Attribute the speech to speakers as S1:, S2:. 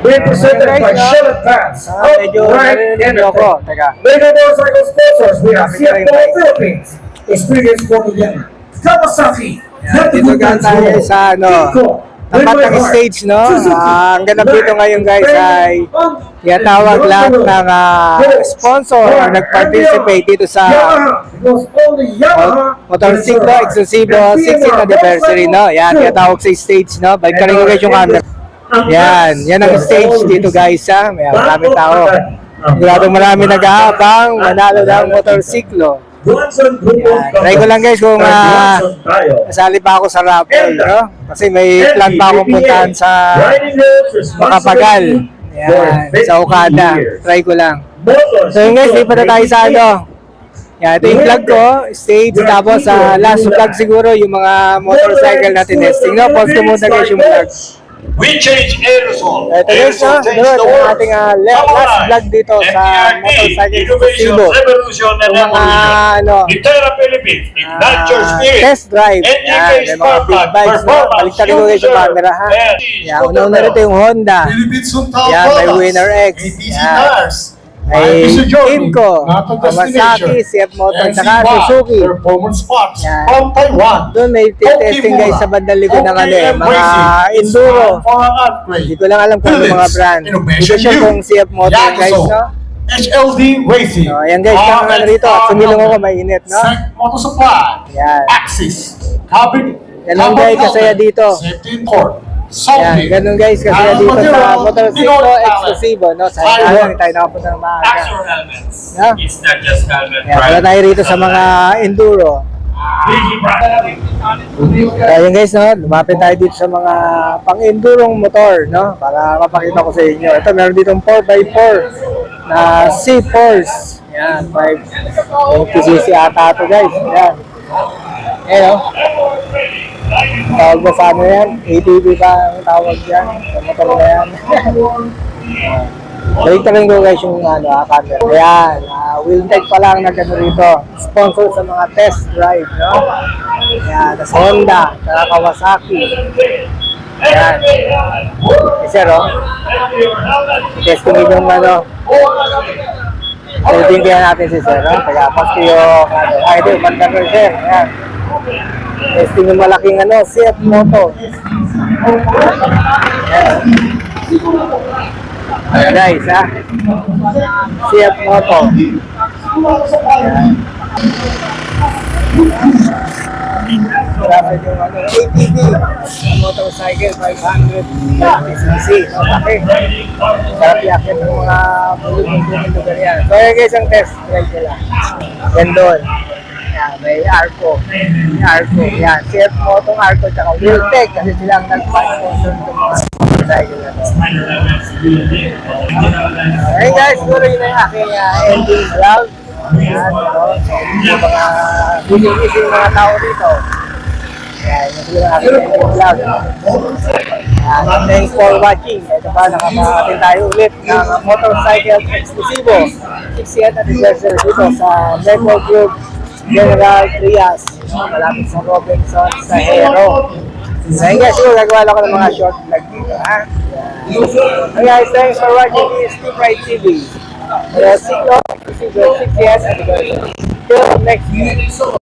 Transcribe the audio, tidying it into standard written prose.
S1: Represented by Shell Advance, Outright Energy. Major motorcycle sponsors, we have CFMOTO Philippines, Experience Portugal, Kawasaki,
S2: Dito nga tayo sa tapat ng stage, no? Ang ganap dito ngayon guys ay tinatawag lahat ng sponsor na nag-participate dito sa Motorsiklo Exclusivo 16th anniversary, no? Yan, tinatawag sa stage, no? Balik ka rin guys yung camera. Yan ang stage dito guys, ha? May maraming tao. Siguradong marami nag-aabang manalo ng motorsiklo. Try ko lang guys kung nasali pa ako sa raffle, no? Kasi may plan pa akong puntahan sa Makapagal. Yan, sa Okada. Try ko lang. So yun guys, di pa na tayo sa yan, ito yung vlog ko, stage, tapos sa last vlog siguro yung mga motorcycle natin testing, no? Pause ko muna guys yung vlog.
S3: We change aerosol.
S2: Ito guys, no? Doon ang ating last vlog dito sa Motorcycle Exclusivo. Yung mga,
S3: Litera Philippines, ignite your spirit.
S2: test drive. Yan, may mga big bikes, no? Baliktad ko guys yung camera, ha? Yan, una-una rito yung Honda. Yan, may Winner X. Yan. May Kimco, Kawasaki, CFMOTO, saka Suzuki.
S4: Performance spots
S2: Yan.
S4: from Taiwan.
S2: Doon may testing guys sa bandang likod ng mga enduro. Hindi ko lang alam kung ano mga brand. Hindi ko sure kung CFMOTO guys, no?
S4: HLD Racing.
S2: So, ayan guys, kung ano rito, sumilong ako, mainit, no?
S4: Motor Supply.
S2: Yan.
S4: Axis. Cabin.
S2: Ganun guys, kasaya dito.
S4: Safety Import.
S2: Yan, ganun guys, kasaya dito sa Motorsiklo Exclusivo, no? Sa hindi tayo nakapunta ng maaga.
S3: Axor helmets.
S2: Yeah.
S3: It's not just helmet.
S2: Yan, wala tayo rito sa mga enduro. Ayan guys, no? Lumapit tayo dito sa mga pang-endurong motor, no? Para mapakita ko sa inyo. Ito, meron ditong 4x4 na C-Force. Yan, 5cc ata ito guys. Yan. Ayan, no? Tawag ba sa ano yan? ATV ba ang tawag yan? Sa motor na yan. Balik rin ko guys yung camera. Ayan, Wheel Tech pa lang na gano'n rito. Sponsor sa mga test drive, no? Ayan, tas Honda, saka Kawasaki. Ayan. Sir, testing yung testing kaya natin si Sir, no? Kaya pas ko yung, ito yung bandang Sir. Ayan. Testing yung malaking CFMOTO. Ayan guys, ha? CFMOTO. Dapat yung ATV motorcycle 500cc. Okay. Sarap yakit ng mga bulog-bulog lugar yan. So ayan guys, ang test drive nila. Yan doon. Yan, may Arco. May Arco. Yan, CFMOTO Arco tsaka Wheel Tech kasi silang nag-sponsor ng mga motorcycle na to. Hey guys, siguro yun ang aking ending vlog. Yan, yung mga biling-ising mga tao dito. Yan, yung siguro ang aking ending vlog. Thanks for watching. Ito pa, nakapakatin tayo ulit ng Motorcycle Exclusivo 60th anniversary dito sa Metro Group General Trias, malapit sa Robinson, sa Hero. So yun guys, siguro gagawa lang ko ng mga short vlog dito, ha? Okay guys, thanks for watching this Steve Ride TV. See you on the 60th anniversary. Till next week.